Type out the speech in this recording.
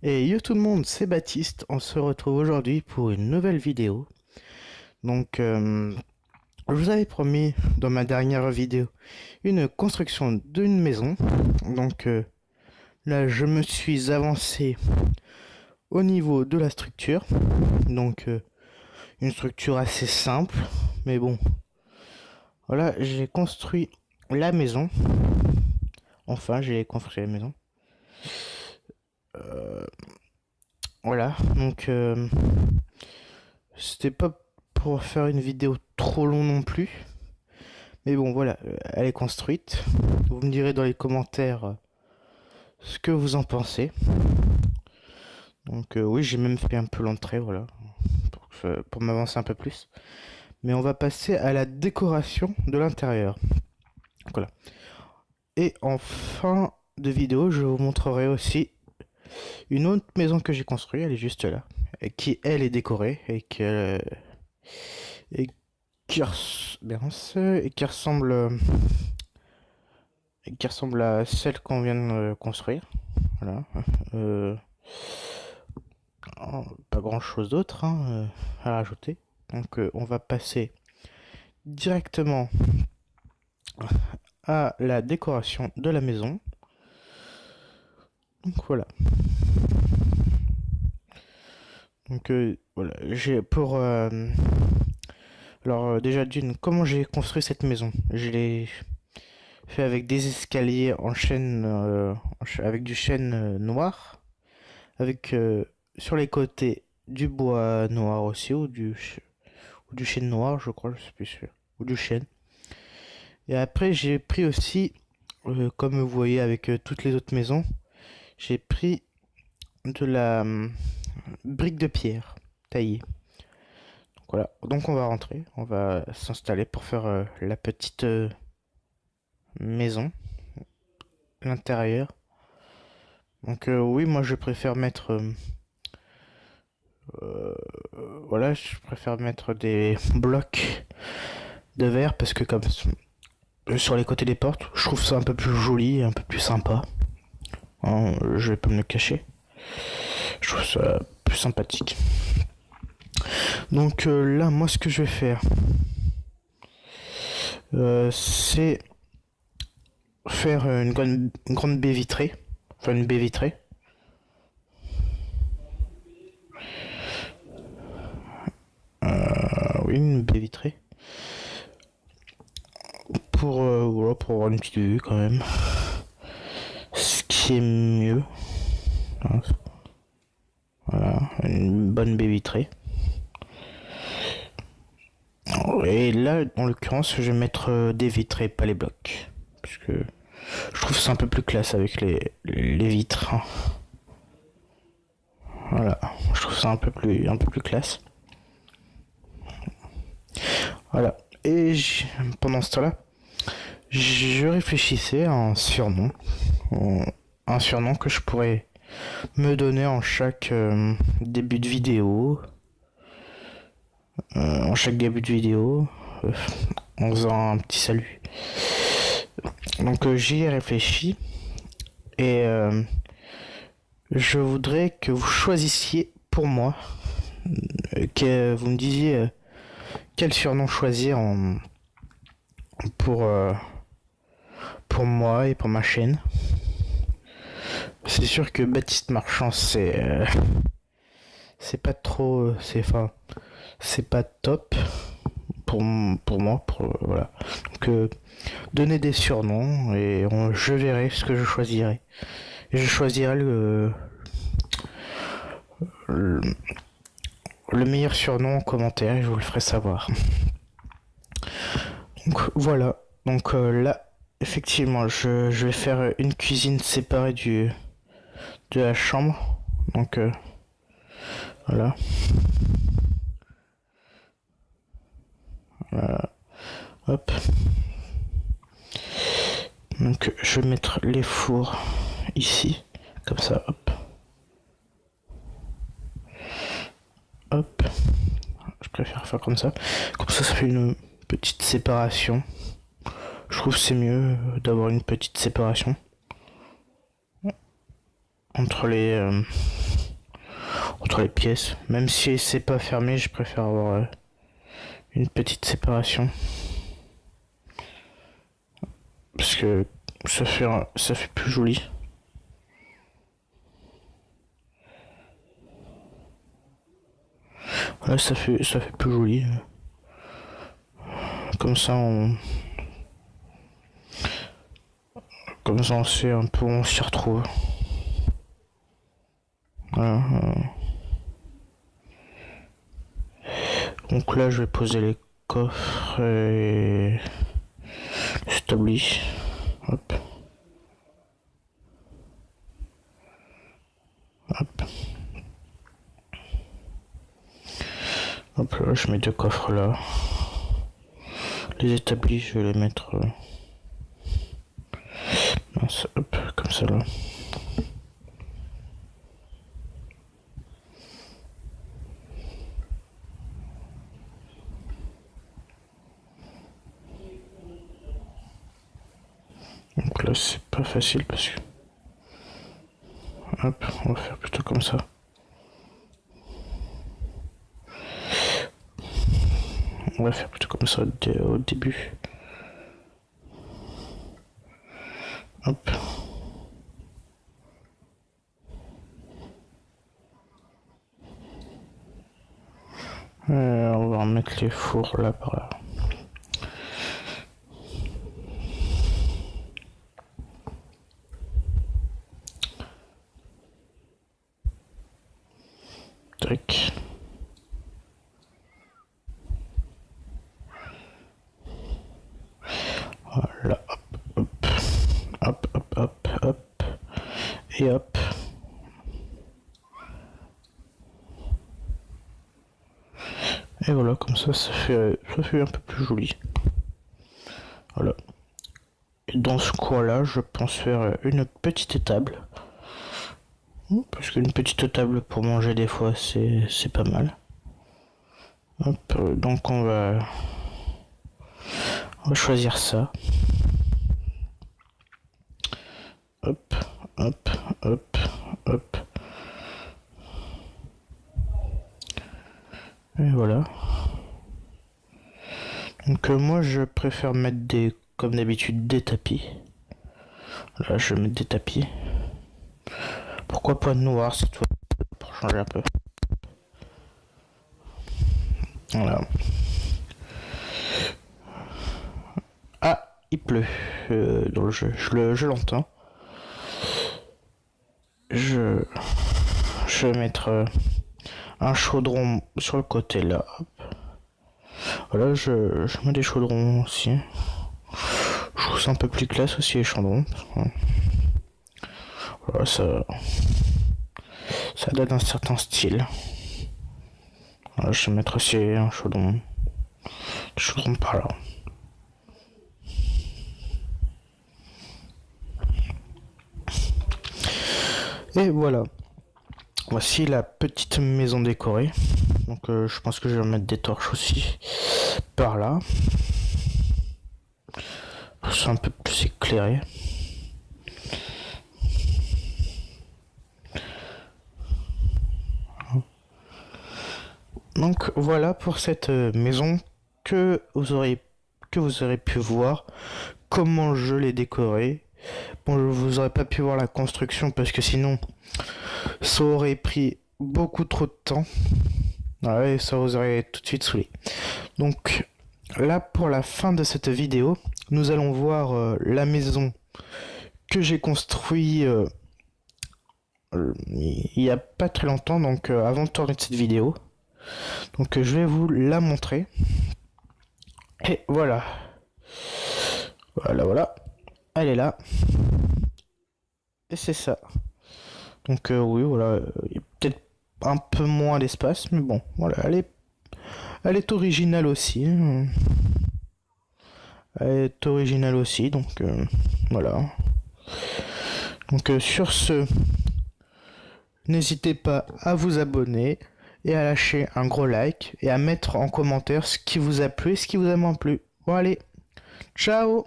Et yo tout le monde, c'est Baptiste, on se retrouve aujourd'hui pour une nouvelle vidéo. Donc, je vous avais promis dans ma dernière vidéo une construction d'une maison. Donc là, je me suis avancé au niveau de la structure. Donc, une structure assez simple, mais bon. Voilà, j'ai construit la maison. Enfin, j'ai construit la maison. Voilà, donc c'était pas pour faire une vidéo trop long non plus. Mais bon, voilà, elle est construite. Vous me direz dans les commentaires ce que vous en pensez. Donc oui, j'ai même fait un peu l'entrée, voilà, pour m'avancer un peu plus. Mais on va passer à la décoration de l'intérieur. Voilà. Et en fin de vidéo, je vous montrerai aussi une autre maison que j'ai construite. Elle est juste là, et qui elle est décorée et qui ressemble à celle qu'on vient de construire. Voilà. Euh, Pas grand chose d'autre à rajouter. Donc on va passer directement à la décoration de la maison. Donc voilà. Donc voilà, j'ai pour alors déjà d'une, comment j'ai construit cette maison. Je l'ai fait avec des escaliers en chêne avec du chêne noir, avec sur les côtés du bois noir aussi ou du chêne noir, je crois, je suis plus sûr, ou du chêne. Et après j'ai pris aussi, comme vous voyez avec toutes les autres maisons, j'ai pris de la brique de pierre taillée. Donc voilà, donc on va rentrer, on va s'installer pour faire la petite maison, l'intérieur. Donc oui, moi je préfère mettre voilà, je préfère mettre des blocs de verre parce que comme sur les côtés des portes, je trouve ça un peu plus joli, un peu plus sympa. Hein, je vais pas me le cacher. Je trouve ça plus sympathique. Donc là, moi, ce que je vais faire, c'est faire une grande baie vitrée. Enfin, une baie vitrée. Oui, une baie vitrée. Voilà, pour avoir une petite vue quand même. Ce qui est mieux. Voilà, une bonne baie vitrée. Et là, en l'occurrence, je vais mettre des vitres et pas les blocs. Puisque je trouve ça un peu plus classe avec les vitres. Voilà, je trouve ça un peu plus classe. Voilà. Et pendant ce temps-là, je réfléchissais à un surnom. Un surnom que je pourrais me donner en chaque début de vidéo. En chaque début de vidéo. En faisant un petit salut. Donc j'y ai réfléchi. Et je voudrais que vous choisissiez pour moi. Que vous me disiez quel surnom choisir pour, euh, pour moi et pour ma chaîne. C'est sûr que Baptiste Marchand, c'est pas trop, c'est pas top pour moi, voilà. Donc donnez des surnoms et je verrai ce que je choisirai. Et je choisirai le, le meilleur surnom en commentaire et je vous le ferai savoir. Donc voilà. Donc là, effectivement, je vais faire une cuisine séparée de la chambre. Donc voilà. Voilà. Hop. Donc je vais mettre les fours ici. Comme ça, hop. Hop. Je préfère faire comme ça. Comme ça fait une petite séparation. Je trouve que c'est mieux d'avoir une petite séparation entre entre les pièces. Même si c'est pas fermé, je préfère avoir une petite séparation. Parce que ça fait plus joli. Voilà, ça fait plus joli. Comme ça on sait un peu où on s'y retrouve. Voilà. Donc là je vais poser les coffres et l'établi. Hop. Hop. Hop là, je mets deux coffres là. Les établis, je vais les mettre hop, comme ça là. Donc là c'est pas facile parce que hop, on va faire plutôt comme ça. On va faire plutôt comme ça au début. Hop. On va remettre les fours là par là. Tac. Voilà, hop, hop, hop, hop, hop, et hop. Et voilà, comme ça fait un peu plus joli. Voilà. Et dans ce coin-là, je pense faire une petite table. Parce qu'une petite table pour manger des fois, c'est pas mal. Hop, donc on va choisir ça. Hop, hop, hop, hop. Et voilà. Donc moi je préfère mettre comme d'habitude des tapis. Là je vais mettre des tapis. Pourquoi pas noir cette fois pour changer un peu. Voilà. Ah, il pleut dans le jeu. Je l'entends. Je vais mettre un chaudron sur le côté là. Voilà, je mets des chaudrons aussi. Je trouve ça un peu plus classe aussi les chaudrons. Voilà, ça donne un certain style. Voilà, je vais mettre aussi un chaudron par là. Et voilà. Voici la petite maison décorée. Donc je pense que je vais mettre des torches aussi par là. Pour que ce soit un peu plus éclairé. Donc voilà pour cette maison que vous aurez pu voir comment je l'ai décorée. Bon, vous aurez pas pu voir la construction parce que sinon ça aurait pris beaucoup trop de temps. Ouais, ça vous aurait tout de suite saoulé. Donc là pour la fin de cette vidéo, nous allons voir la maison que j'ai construite il y a pas très longtemps, donc avant de tourner cette vidéo. Donc je vais vous la montrer. Et voilà. Voilà. Elle est là. Et c'est ça. Donc oui, voilà. Il y a peut-être un peu moins d'espace, mais bon, voilà. Elle est originale aussi. Elle est originale aussi, donc voilà. Donc sur ce, n'hésitez pas à vous abonner et à lâcher un gros like et à mettre en commentaire ce qui vous a plu et ce qui vous a moins plu. Bon allez, ciao!